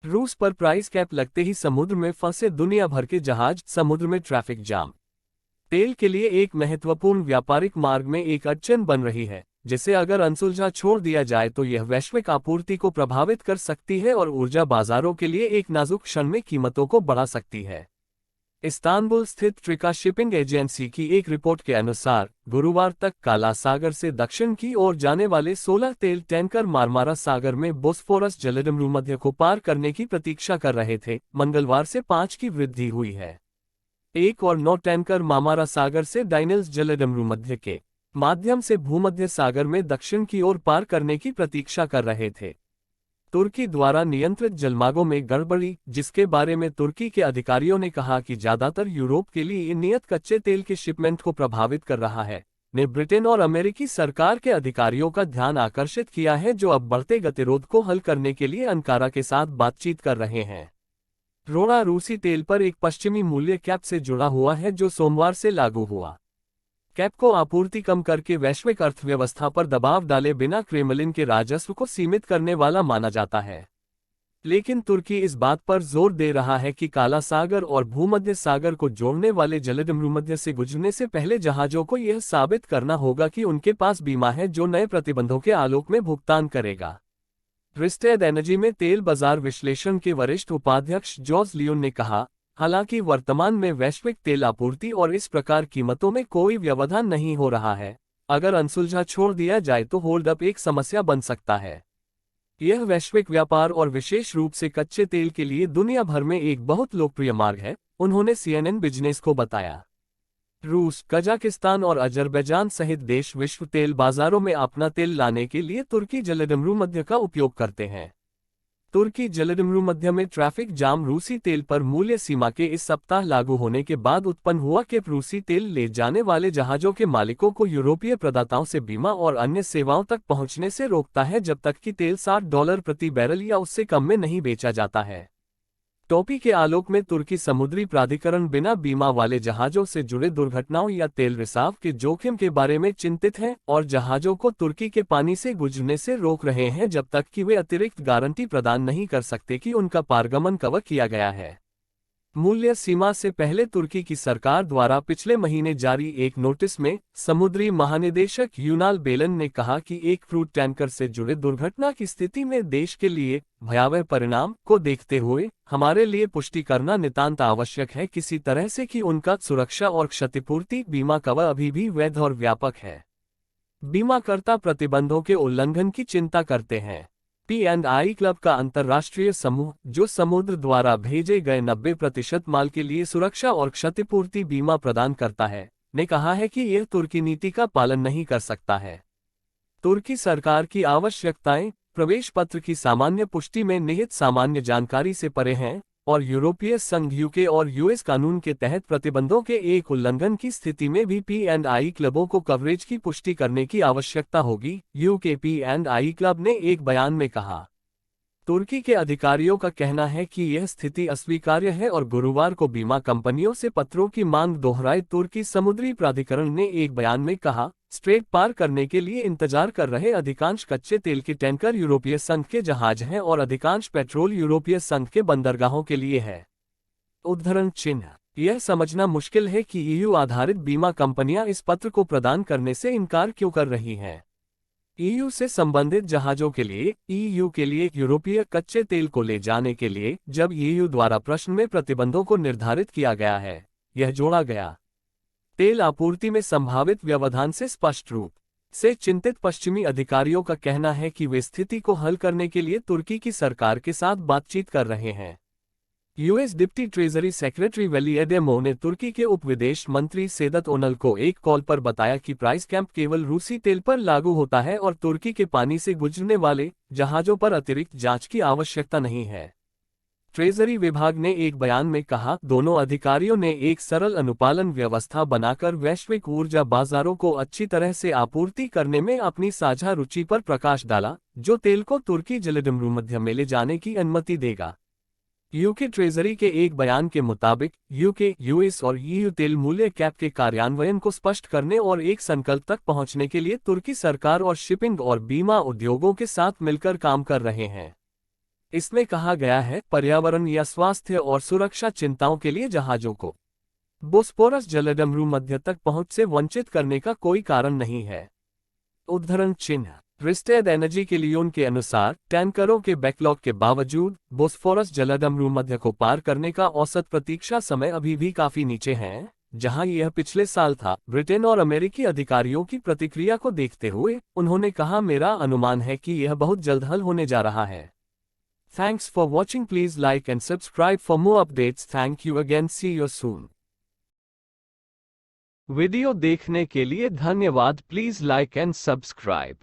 रूस पर price cap लगते ही समुद्र में फंसे दुनिया भर के जहाज, समुद्र में ट्रैफिक जाम। तेल के लिए एक महत्वपूर्ण व्यापारिक मार्ग में एक अड़चन बन रही है, जिसे अगर अनसुलझा छोड़ दिया जाए तो यह वैश्विक आपूर्ति को प्रभावित कर सकती है और ऊर्जा बाजारों के लिए एक नाजुक क्षण में कीमतों को बढ़ा सकती है। इस्तांबुल स्थित ट्रिका शिपिंग एजेंसी की एक रिपोर्ट के अनुसार गुरुवार तक काला सागर से दक्षिण की ओर जाने वाले 16 तेल टैंकर मारमारा सागर में बोस्फोरस जलसंधि को पार करने की प्रतीक्षा कर रहे थे। मंगलवार से 5 की वृद्धि हुई है। एक और 9 टैंकर मारमारा सागर से डाइनिल्स जलसंधि के माध्यम से भूमध्य सागर में दक्षिण की ओर पार करने की प्रतीक्षा कर रहे थे। तुर्की द्वारा नियंत्रित जलमार्गों में गड़बड़ी, जिसके बारे में तुर्की के अधिकारियों ने कहा कि ज्यादातर यूरोप के लिए नियत कच्चे तेल के शिपमेंट को प्रभावित कर रहा है, ने ब्रिटेन और अमेरिकी सरकार के अधिकारियों का ध्यान आकर्षित किया है, जो अब बढ़ते गतिरोध को हल करने के लिए अंकारा के साथ बातचीत कर रहे हैं। रोड़ा रूसी तेल पर एक पश्चिमी मूल्य कैप से जुड़ा हुआ है, जो सोमवार से लागू हुआ। कैप को आपूर्ति कम करके वैश्विक अर्थव्यवस्था पर दबाव डाले बिना क्रेमलिन के राजस्व को सीमित करने वाला माना जाता है। लेकिन तुर्की इस बात पर जोर दे रहा है कि काला सागर और भूमध्य सागर को जोड़ने वाले जलसंधि से गुजरने से पहले जहाजों को यह साबित करना होगा कि उनके पास बीमा है, जो नए प्रतिबंधों के आलोक में भुगतान करेगा। रिस्टेड एनर्जी में तेल बाजार विश्लेषण के वरिष्ठ उपाध्यक्ष जॉर्ज लियोन ने कहा, हालांकि वर्तमान में वैश्विक तेल आपूर्ति और इस प्रकार कीमतों में कोई व्यवधान नहीं हो रहा है, अगर अनसुलझा छोड़ दिया जाए तो होल्ड अप एक समस्या बन सकता है। यह वैश्विक व्यापार और विशेष रूप से कच्चे तेल के लिए दुनिया भर में एक बहुत लोकप्रिय मार्ग है, उन्होंने CNN बिजनेस को बताया। रूस, कजाकिस्तान और अजरबैजान सहित देश विश्व तेल बाजारों में अपना तेल लाने के लिए तुर्की जलसंधि का उपयोग करते हैं। तुर्की जलसंधि में ट्रैफिक जाम रूसी तेल पर मूल्य सीमा के इस सप्ताह लागू होने के बाद उत्पन्न हुआ कि रूसी तेल ले जाने वाले जहाजों के मालिकों को यूरोपीय प्रदाताओं से बीमा और अन्य सेवाओं तक पहुंचने से रोकता है, जब तक कि तेल $60 प्रति बैरल या उससे कम में नहीं बेचा जाता है। टोपी के आलोक में तुर्की समुद्री प्राधिकरण बिना बीमा वाले जहाजों से जुड़े दुर्घटनाओं या तेल रिसाव के जोखिम के बारे में चिंतित हैं और जहाजों को तुर्की के पानी से गुजरने से रोक रहे हैं, जब तक कि वे अतिरिक्त गारंटी प्रदान नहीं कर सकते कि उनका पारगमन कवर किया गया है। मूल्य सीमा से पहले तुर्की की सरकार द्वारा पिछले महीने जारी एक नोटिस में समुद्री महानिदेशक यूनाल बेलन ने कहा कि एक क्रूड टैंकर से जुड़े दुर्घटना की स्थिति में देश के लिए भयावह परिणाम को देखते हुए हमारे लिए पुष्टि करना नितांत आवश्यक है किसी तरह से कि उनका सुरक्षा और क्षतिपूर्ति बीमा कवर अभी भी वैध और व्यापक है। बीमाकर्ता प्रतिबंधों के उल्लंघन की चिंता करते हैं। P&I क्लब का अंतर्राष्ट्रीय समूह, जो समुद्र द्वारा भेजे गए 90% माल के लिए सुरक्षा और क्षतिपूर्ति बीमा प्रदान करता है, ने कहा है कि यह तुर्की नीति का पालन नहीं कर सकता है। तुर्की सरकार की आवश्यकताएं प्रवेश पत्र की सामान्य पुष्टि में निहित सामान्य जानकारी से परे हैं और यूरोपीय संघ UK और US कानून के तहत प्रतिबंधों के एक उल्लंघन की स्थिति में भी P&I क्लबों को कवरेज की पुष्टि करने की आवश्यकता होगी, UK P&I क्लब ने एक बयान में कहा। तुर्की के अधिकारियों का कहना है कि यह स्थिति अस्वीकार्य है और गुरुवार को बीमा कंपनियों से पत्रों की मांग दोहराए। तुर्की समुद्री प्राधिकरण ने एक बयान में कहा, स्ट्रेट पार करने के लिए इंतजार कर रहे अधिकांश कच्चे तेल के टैंकर यूरोपीय संघ के जहाज हैं और अधिकांश पेट्रोल यूरोपीय संघ के बंदरगाहों के लिए है। उद्धरण चिन्ह, यह समझना मुश्किल है कि EU आधारित बीमा कंपनियां इस पत्र को प्रदान करने से इनकार क्यों कर रही हैं। EU से संबंधित जहाजों के लिए EU के लिए यूरोपीय कच्चे तेल को ले जाने के लिए जब EU द्वारा प्रश्न में प्रतिबंधों को निर्धारित किया गया है, यह जोड़ा गया। तेल आपूर्ति में संभावित व्यवधान से स्पष्ट रूप से चिंतित पश्चिमी अधिकारियों का कहना है कि वे स्थिति को हल करने के लिए तुर्की की सरकार के साथ बातचीत कर रहे हैं। US डिप्टी ट्रेजरी सेक्रेटरी वेली एडेमो ने तुर्की के उप विदेश मंत्री सेदत ओनल को एक कॉल पर बताया कि प्राइस कैप केवल रूसी तेल पर लागू होता है और तुर्की के पानी से गुजरने वाले जहाजों पर अतिरिक्त जांच की आवश्यकता नहीं है। ट्रेजरी विभाग ने एक बयान में कहा, दोनों अधिकारियों ने एक सरल अनुपालन व्यवस्था बनाकर वैश्विक ऊर्जा बाजारों को अच्छी तरह से आपूर्ति करने में अपनी साझा रुचि पर प्रकाश डाला, जो तेल को तुर्की जलसंधि में ले जाने की अनुमति देगा। UK ट्रेजरी के एक बयान के मुताबिक UK, US और EU तेल मूल्य कैप के कार्यान्वयन को स्पष्ट करने और एक संकल्प तक पहुंचने के लिए तुर्की सरकार और शिपिंग और बीमा उद्योगों के साथ मिलकर काम कर रहे हैं। इसमें कहा गया है पर्यावरण या स्वास्थ्य और सुरक्षा चिंताओं के लिए जहाजों को बोस्पोरस जलडमरू मध्य तक पहुंच से वंचित करने का कोई कारण नहीं है। उद्धरण चिन्ह रिस्टेड एनर्जी के लियोन के अनुसार टैंकरों के बैकलॉग के बावजूद बोस्फोरस जलडमरू मध्य को पार करने का औसत प्रतीक्षा समय अभी भी काफी नीचे है, जहां यह पिछले साल था। ब्रिटेन और अमेरिकी अधिकारियों की प्रतिक्रिया को देखते हुए उन्होंने कहा, मेरा अनुमान है कि यह बहुत जल्द हल होने जा रहा है। Thanks for watching. Please like and subscribe for more updates. Thank you again. See you soon. Video देखने के लिए धन्यवाद। Please like and subscribe.